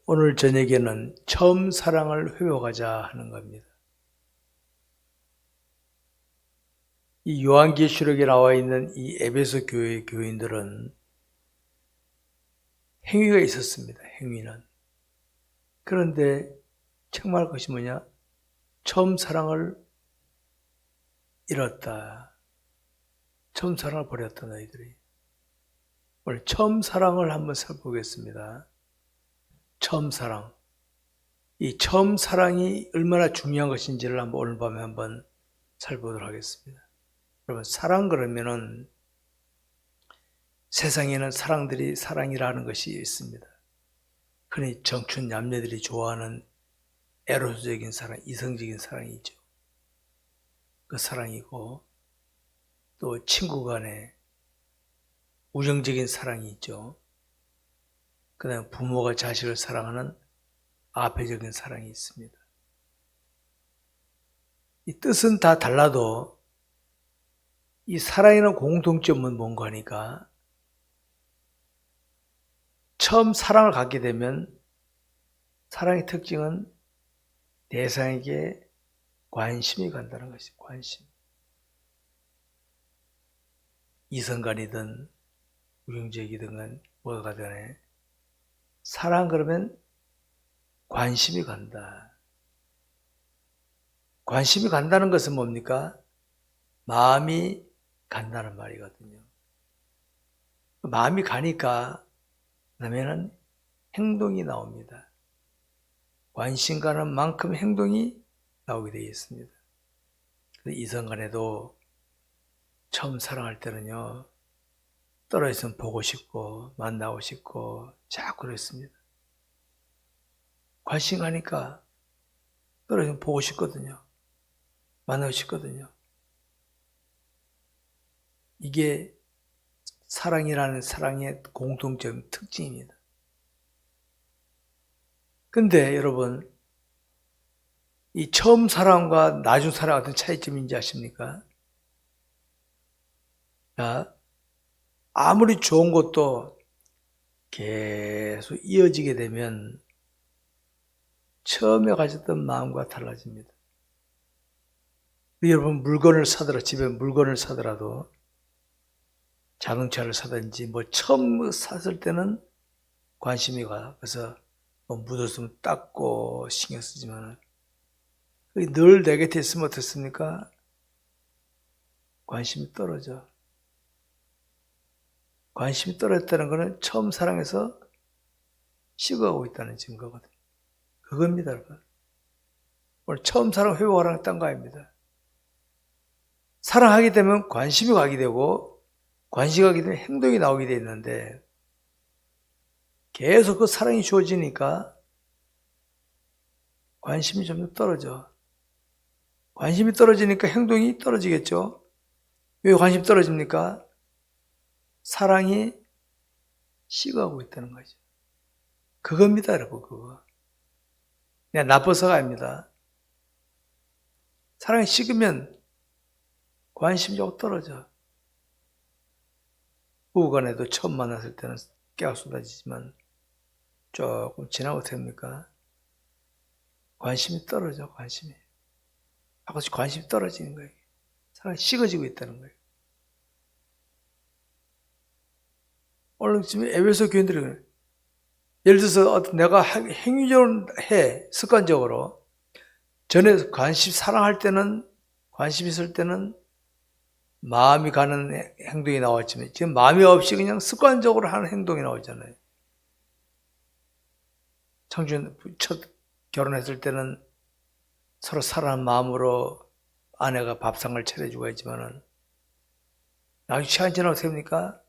오늘 저녁에는 처음 사랑을 회복하자 하는 겁니다. 이 요한계시록에 나와 있는 이 에베소 교회의 교인들은 행위가 있었습니다. 행위는. 그런데 책망할 것이 뭐냐? 처음 사랑을 잃었다. 처음 사랑을 버렸다 너희들이. 오늘 처음 사랑을 한번 살펴보겠습니다. 처음 사랑. 이 처음 사랑이 얼마나 중요한 것인지를 오늘 밤에 한번 살펴보도록 하겠습니다. 여러분, 사랑 그러면은 세상에는 사랑이라는 것이 있습니다. 흔히 정춘 남녀들이 좋아하는 에로스적인 사랑, 이성적인 사랑이 있죠. 그 사랑이고, 또 친구 간의 우정적인 사랑이 있죠. 그 다음에 부모가 자식을 사랑하는 아페적인 사랑이 있습니다. 이 뜻은 다 달라도 이 사랑에는 공통점은 뭔가 하니까 처음 사랑을 갖게 되면 사랑의 특징은 대상에게 관심이 간다는 것이죠. 관심. 이성간이든 우정적이든 뭐가 되네. 사랑 그러면 관심이 간다. 관심이 간다는 것은 뭡니까? 마음이 간다는 말이거든요. 마음이 가니까 그다음에는 행동이 나옵니다. 관심 가는 만큼 행동이 나오게 되어 있습니다. 이성 간에도 처음 사랑할 때는요, 떨어져서 보고 싶고 만나고 싶고 자꾸 그랬습니다. 관심 가니까 떨어져서 보고 싶거든요. 만나고 싶거든요. 이게 사랑이라는 사랑의 공통점 특징입니다. 근데 여러분, 이 처음 사랑과 나중 사랑 어떤 차이점인지 아십니까? 자, 아무리 좋은 것도 계속 이어지게 되면 처음에 가졌던 마음과 달라집니다. 여러분 물건을 사더라도 집에 물건을 사더라도 자동차를 사든지 뭐 처음 샀을 때는 관심이 가. 그래서 뭐 묻었으면 닦고 신경 쓰지만 늘 내 곁에 있으면 어떻습니까? 관심이 떨어져. 관심이 떨어졌다는 것은 처음 사랑해서 식어가고 있다는 증거거든요. 그겁니다, 여러분. 오늘 처음 사랑 회복하라는 딴 거 아닙니다. 사랑하게 되면 관심이 가게 되고 관심이 가게 되면 행동이 나오게 돼 있는데 계속 그 사랑이 주어지니까 관심이 점점 떨어져. 관심이 떨어지니까 행동이 떨어지겠죠. 왜 관심이 떨어집니까? 사랑이 식어가고 있다는 거죠. 그겁니다, 여러분, 그거. 그냥 나빠서가 아닙니다. 사랑이 식으면 관심이 조금 떨어져. 부부간에도 처음 만났을 때는 깨가 쏟아지지만 조금 지나고 됩니까? 관심이 떨어져, 관심이. 가끔씩 관심이 떨어지는 거예요. 사랑이 식어지고 있다는 거예요. 오늘 지금 에베소 교인들이 예를 들어서 내가 행위적으로 해, 습관적으로. 전에 사랑할 때는, 관심 있을 때는 마음이 가는 행동이 나왔지만 지금 마음이 없이 그냥 습관적으로 하는 행동이 나오잖아요. 첫 결혼했을 때는 서로 사랑하는 마음으로 아내가 밥상을 차려주고 했지만은 나중에 시간이 지나고 됩니까?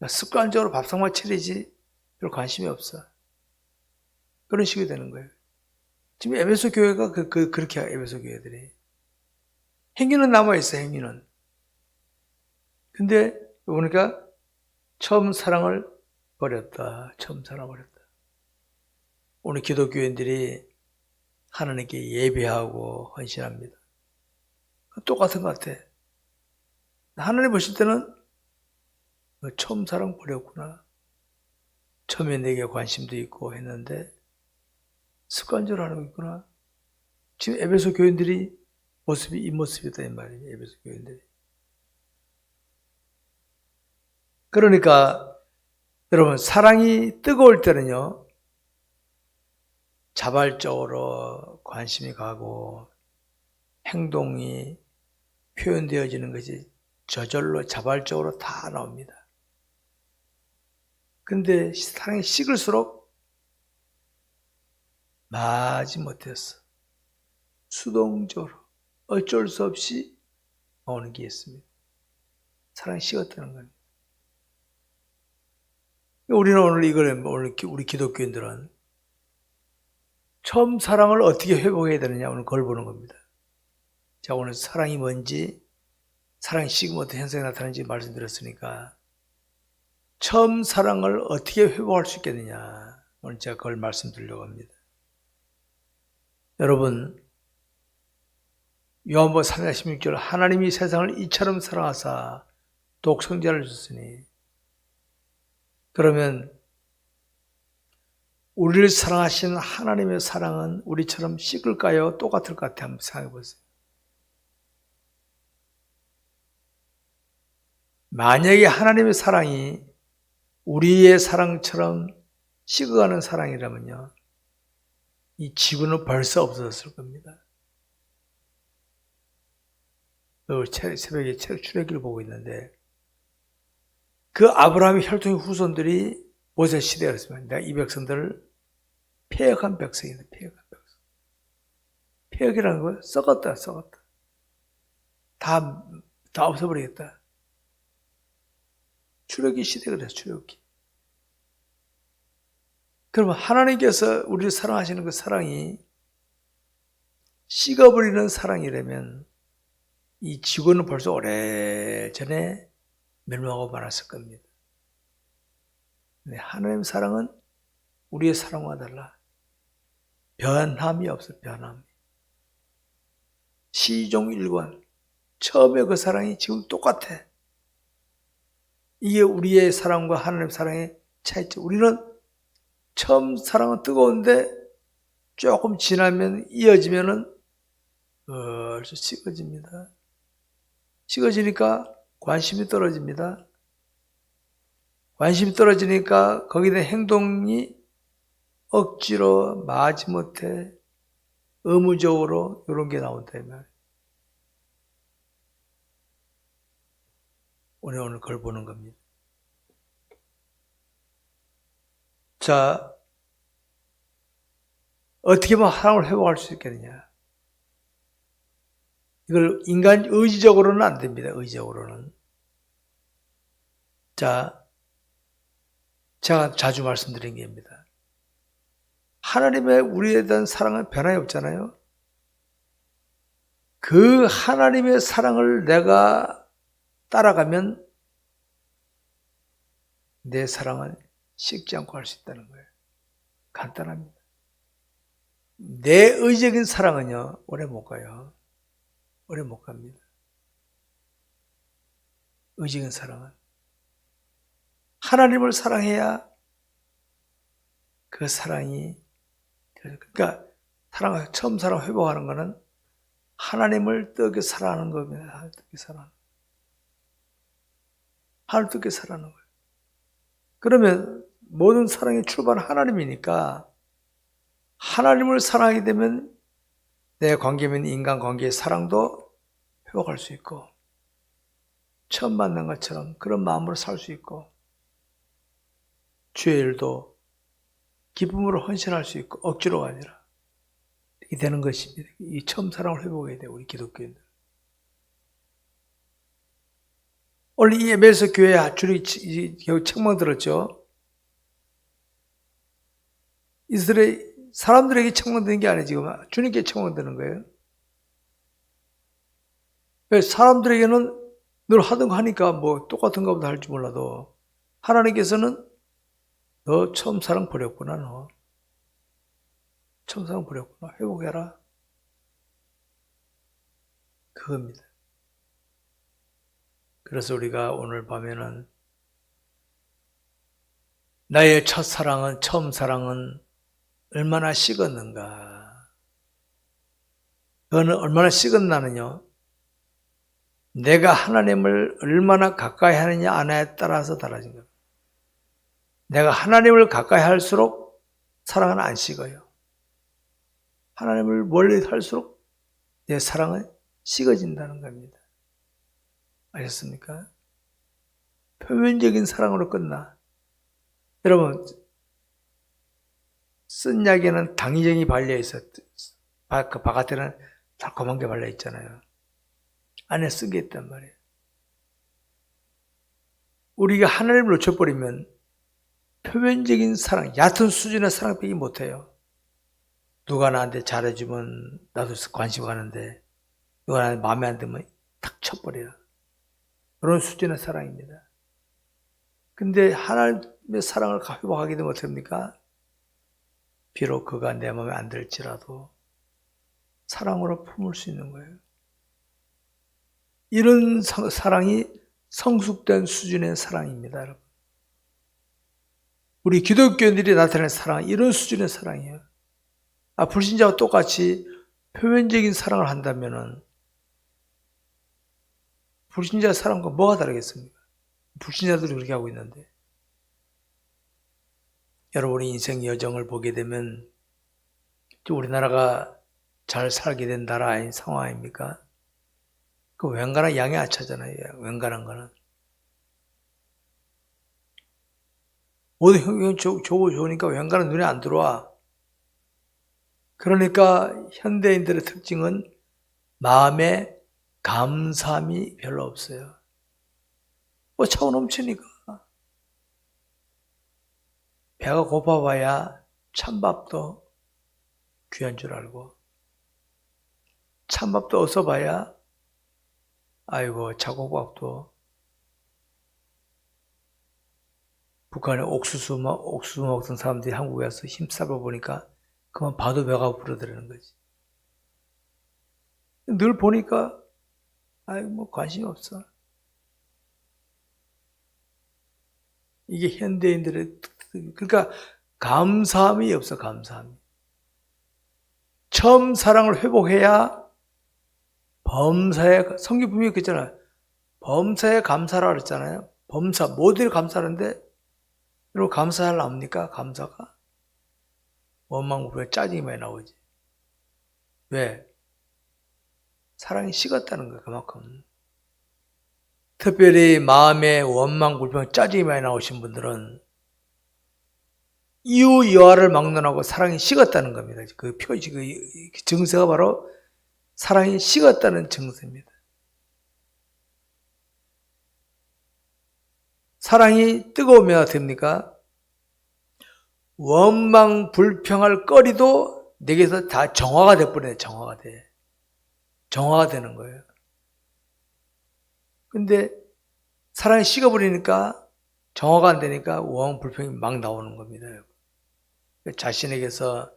습관적으로 밥상만 차리지 별 관심이 없어. 그런 식이 되는 거예요. 지금 에베소 교회가 그렇게 에베소 교회들이. 행위는 남아있어, 행위는. 근데 보니까 처음 사랑을 버렸다. 처음 사랑을 버렸다. 오늘 기독교인들이 하나님께 예배하고 헌신합니다. 똑같은 것 같아. 하나님 보실 때는 처음 사랑 버렸구나. 처음에 내게 관심도 있고 했는데 습관적으로 하는 거 있구나. 지금 에베소 교인들이 모습이 이 모습이다 이 말이에요. 에베소 교인들이. 그러니까 여러분 사랑이 뜨거울 때는요. 자발적으로 관심이 가고 행동이 표현되어지는 것이 저절로 자발적으로 다 나옵니다. 근데 사랑이 식을수록 마지못해서 수동적으로 어쩔 수 없이 나오는 게 있습니다. 사랑이 식었다는 겁니다. 우리는 오늘 우리 기독교인들은 처음 사랑을 어떻게 회복해야 되느냐 오늘 그걸 보는 겁니다. 자, 오늘 사랑이 뭔지, 사랑이 식으면 어떤 현상이 나타나는지 말씀드렸으니까 처음 사랑을 어떻게 회복할 수 있겠느냐 오늘 제가 그걸 말씀드리려고 합니다. 여러분 요한복음 3장 16절 하나님이 세상을 이처럼 사랑하사 독생자를 주셨으니 그러면 우리를 사랑하시는 하나님의 사랑은 우리처럼 식을까요? 똑같을 것 같아요. 한번 생각해 보세요. 만약에 하나님의 사랑이 우리의 사랑처럼 식어가는 사랑이라면요. 이 지구는 벌써 없어졌을 겁니다. 새벽에 출애기를 보고 있는데 그 아브라함의 혈통의 후손들이 모세 시대가 그랬습니다. 내가 이 백성들을 폐역한 백성이다. 폐역한 백성. 폐역이라는 건 썩었다. 다 없어버리겠다. 출애기 시대가 됐어. 출애기. 그러면 하나님께서 우리를 사랑하시는 그 사랑이 식어버리는 사랑이라면 이 지구는 벌써 오래전에 멸망하고 말았을 겁니다. 근데 하나님 사랑은 우리의 사랑과 달라 변함이 없어. 변함이. 시종일관 처음에 그 사랑이 지금 똑같아. 이게 우리의 사랑과 하나님 사랑의 차이점. 우리는 처음 사랑은 뜨거운데 조금 지나면 이어지면은 벌써 식어집니다. 식어지니까 관심이 떨어집니다. 관심이 떨어지니까 거기에 대한 행동이 억지로 마지못해 의무적으로 이런 게 나온다 이 말이에요. 오늘 그걸 보는 겁니다. 자, 어떻게 하면 사랑을 회복할 수 있겠느냐? 이걸 인간 의지적으로는 안 됩니다. 의지적으로는. 자, 제가 자주 말씀드린 게입니다. 하나님의 우리에 대한 사랑은 변함이 없잖아요. 그 하나님의 사랑을 내가 따라가면 내 사랑은 식지 않고 할 수 있다는 거예요. 간단합니다. 내 의적인 사랑은요, 오래 못 가요. 오래 못 갑니다. 의적인 사랑은. 하나님을 사랑해야 그 사랑이, 그러니까 처음 사랑 회복하는 거는 하나님을 뜨겁게 사랑하는 겁니다. 하나님을 뜨겁게 사랑하는 거예요. 하나님을 뜨겁게 사랑하는 거예요. 그러면 모든 사랑의 출발은 하나님이니까 하나님을 사랑하게 되면 내 관계면 인간관계의 사랑도 회복할 수 있고 처음 만난 것처럼 그런 마음으로 살 수 있고 주의 일도 기쁨으로 헌신할 수 있고 억지로가 아니라 이렇게 되는 것입니다. 이 처음 사랑을 회복해야 돼요. 우리 기독교인들. 오늘 이 에베소 교회 줄이 책망 들었죠. 이스라엘 사람들에게 책망되는 게 아니에요. 지금 주님께 책망되는 거예요. 왜 사람들에게는 늘 하던 거 하니까 뭐 똑같은 것보다 할지 몰라도 하나님께서는 너 처음 사랑 버렸구나. 너 처음 사랑 버렸구나. 회복해라. 그겁니다. 그래서 우리가 오늘 밤에는 나의 첫사랑은, 처음 사랑은 얼마나 식었는가. 그거는 얼마나 식었나는요, 내가 하나님을 얼마나 가까이 하느냐 안 하느냐에 따라서 달라진 겁니다. 내가 하나님을 가까이 할수록 사랑은 안 식어요. 하나님을 멀리 할수록 내 사랑은 식어진다는 겁니다. 아셨습니까? 표면적인 사랑으로 끝나. 여러분, 쓴 약에는 당정이 발려있어. 그 바깥에는 달콤한 게 발려있잖아요. 안에 쓴 게 있단 말이에요. 우리가 하나님을 놓쳐버리면 표면적인 사랑, 얕은 수준의 사랑밖에 못해요. 누가 나한테 잘해주면 나도 관심 가는데, 누가 나한테 마음에 안 들면 탁 쳐버려요. 그런 수준의 사랑입니다. 근데 하나님의 사랑을 회복하게 되면 어떻게 됩니까? 비록 그가 내 마음에 안 들지라도 사랑으로 품을 수 있는 거예요. 이런 사랑이 성숙된 수준의 사랑입니다, 여러분. 우리 기독교인들이 나타내는 사랑은 이런 수준의 사랑이에요. 불신자와 똑같이 표면적인 사랑을 한다면은 불신자 사랑과 뭐가 다르겠습니까? 불신자들이 그렇게 하고 있는데. 여러분이 인생 여정을 보게 되면 우리나라가 잘 살게 된 나라 아닌 상황 아닙니까? 그 웬간한 양의 아차잖아요. 웬간한 거는. 모든 형편 좋으니까 웬간한 눈에 안 들어와. 그러니까 현대인들의 특징은 마음에 감사함이 별로 없어요. 차고 넘치니까. 배가 고파봐야 찬밥도 귀한 줄 알고, 찬밥도 어서 봐야 아이고 자고밥도, 북한에 옥수수 먹던 사람들이 한국에 와서 힘싸봐 보니까 그만 봐도 배가 부르더라는 거지. 늘 보니까 아이고 관심이 없어. 이게 현대인들의 특징. 그러니까 감사함이 없어. 감사함이. 처음 사랑을 회복해야 범사에, 성경 분명히 그랬잖아요. 범사에 감사라 그랬잖아요. 범사, 모두를 감사하는데 여러분 감사 잘 나옵니까? 감사가? 원망불평 짜증이 많이 나오지. 왜? 사랑이 식었다는 거야, 그만큼. 특별히 마음에 원망, 불평, 짜증이 많이 나오신 분들은 이유 여하를 막론하고 사랑이 식었다는 겁니다. 그 표시, 그 증세가 바로 사랑이 식었다는 증세입니다. 사랑이 뜨거우면 어떻게 됩니까? 원망, 불평할 거리도 내게서 다 정화가 돼버려요. 정화가 돼. 정화가 되는 거예요. 근데 사랑이 식어버리니까 정화가 안 되니까 원망, 불평이 막 나오는 겁니다. 자신에게서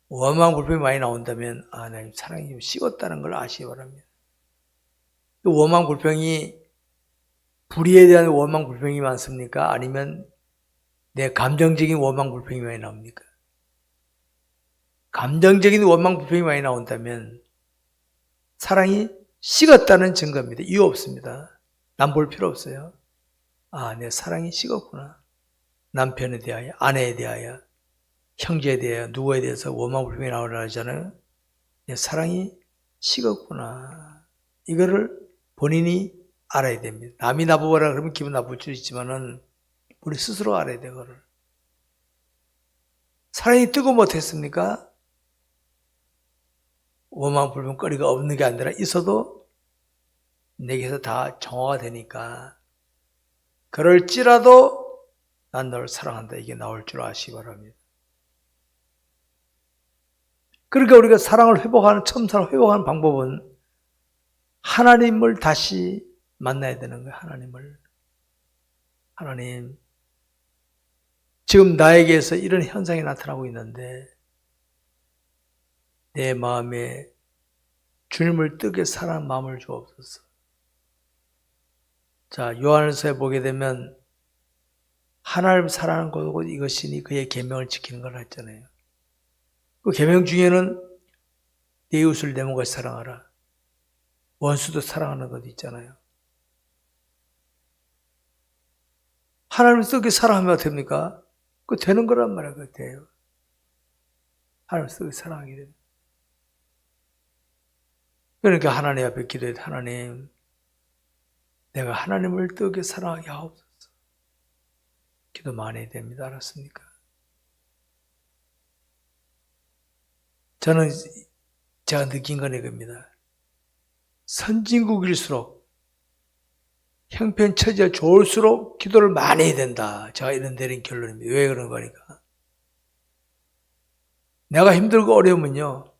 원망, 불평이 많이 나온다면 나 사랑이 좀 식었다는 걸 아시기 바랍니다. 원망, 불평이 불의에 대한 원망, 불평이 많습니까? 아니면 내 감정적인 원망, 불평이 많이 나옵니까? 감정적인 원망, 불평이 많이 나온다면 사랑이 식었다는 증거입니다. 이유 없습니다. 남 볼 필요 없어요. 내 사랑이 식었구나. 남편에 대하여, 아내에 대하여, 형제에 대하여, 누구에 대해서 원망, 불평이 나오려 하잖아요. 내 사랑이 식었구나. 이거를 본인이 알아야 됩니다. 남이 나보라 그러면 기분 나쁠 수 있지만은 우리 스스로 알아야 돼, 그거를. 사랑이 뜨거우면 어땠습니까? 원망, 불평거리가 없는 게 아니라 있어도 내게서 다 정화가 되니까 그럴지라도 난 너를 사랑한다. 이게 나올 줄 아시기 바랍니다. 그러니까 우리가 사랑을 회복하는, 처음 사랑을 회복하는 방법은 하나님을 다시 만나야 되는 거예요. 하나님, 지금 나에게서 이런 현상이 나타나고 있는데 내 마음에 주님을 뜨게 사랑하는 마음을 주옵소서. 자, 요한일서에 보게 되면 하나님을 사랑하는 것이고 이것이니 그의 계명을 지키는 걸 했잖아요. 그 계명 중에는 내 이웃을 내 몸같이 사랑하라. 원수도 사랑하는 것 있잖아요. 하나님을 어떻게 사랑하면 어떻습니까? 그거 되는 거란 말이에요. 그거 돼요. 하나님을 어떻게 사랑하게 됩니다. 그러니까 하나님 앞에 기도해. 하나님, 내가 하나님을 어떻게 사랑하게 하옵소서. 기도 많이 해야 됩니다. 알았습니까? 저는 제가 느낀 건 이겁니다. 선진국일수록 형편 처지가 좋을수록 기도를 많이 해야 된다. 제가 이런 내린 결론입니다. 왜 그런 거니까? 내가 힘들고 어려우면요,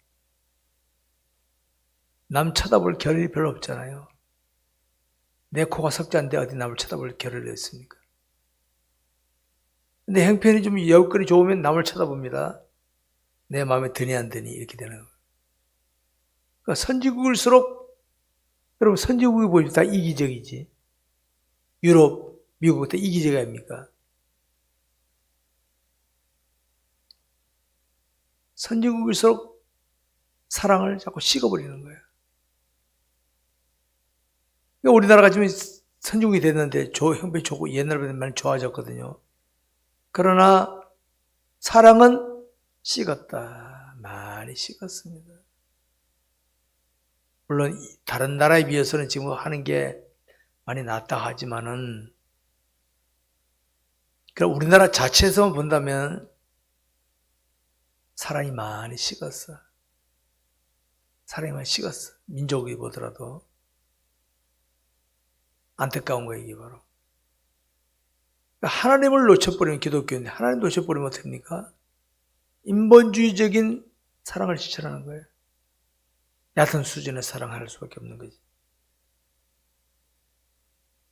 남 쳐다볼 겨를이 별로 없잖아요. 내 코가 석자인데 어디 남을 쳐다볼 겨를이 있습니까? 근데 형편이 좀 여건이 좋으면 남을 쳐다봅니다. 내 마음에 드니 안 드니 이렇게 되는 거예요. 그러니까 선진국일수록, 여러분 선진국이 보시면 다 이기적이지. 유럽, 미국 다 이기적이 아닙니까? 선진국일수록 사랑을 자꾸 식어버리는 거예요. 그러니까 우리나라가 지금 선진국이 됐는데 형편이 좋고 옛날보다 많이 좋아졌거든요. 그러나 사랑은 식었다. 많이 식었습니다. 물론 다른 나라에 비해서는 지금 하는 게 많이 낫다 하지만은, 그럼 우리나라 자체에서만 본다면 사랑이 많이 식었어. 사랑이 많이 식었어. 민족이 보더라도. 안타까운 거예요, 이게 바로. 하나님을 놓쳐버리면, 기독교인데 하나님 놓쳐버리면 어떡합니까? 인본주의적인 사랑을 실천하는 거예요. 얕은 수준의 사랑할 수밖에 없는 거지.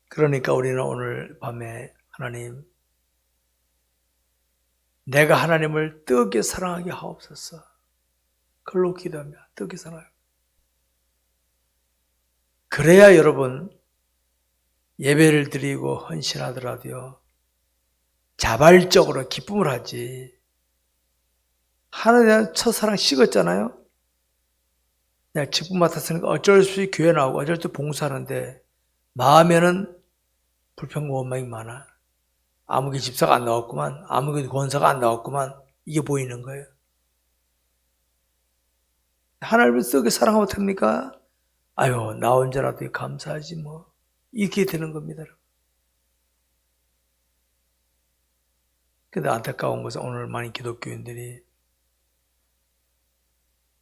그러니까 우리는 오늘 밤에 하나님, 내가 하나님을 뜨겁게 사랑하게 하옵소서. 그걸로 기도합니다. 뜨겁게 사랑하게. 그래야 여러분, 예배를 드리고 헌신하더라도요, 자발적으로 기쁨을 하지. 하나님에 대한 첫사랑 식었잖아요. 내가 직분 맡았으니까 어쩔 수 없이 교회 나오고 어쩔 수 없이 봉사하는데 마음에는 불평과 원망이 많아. 아무개 집사가 안 나왔구만. 아무개 권사가 안 나왔구만. 이게 보이는 거예요. 하나님을 썩게 사랑하면 어떡합니까? 아유, 나 혼자라도 감사하지 뭐. 이렇게 되는 겁니다. 근데 안타까운 것은 오늘 많은 기독교인들이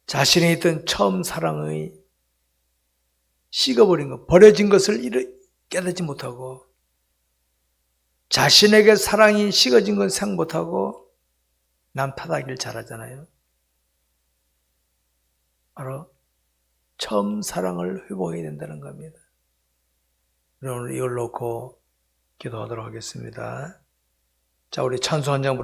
자신이 있던 처음 사랑의 식어버린 것, 버려진 것을 깨닫지 못하고, 자신에게 사랑이 식어진 건 생각 못하고 남 탓하기를 잘하잖아요. 바로 처음 사랑을 회복해야 된다는 겁니다. 오늘 이걸 놓고 기도하도록 하겠습니다. 자, 우리 찬송 한 장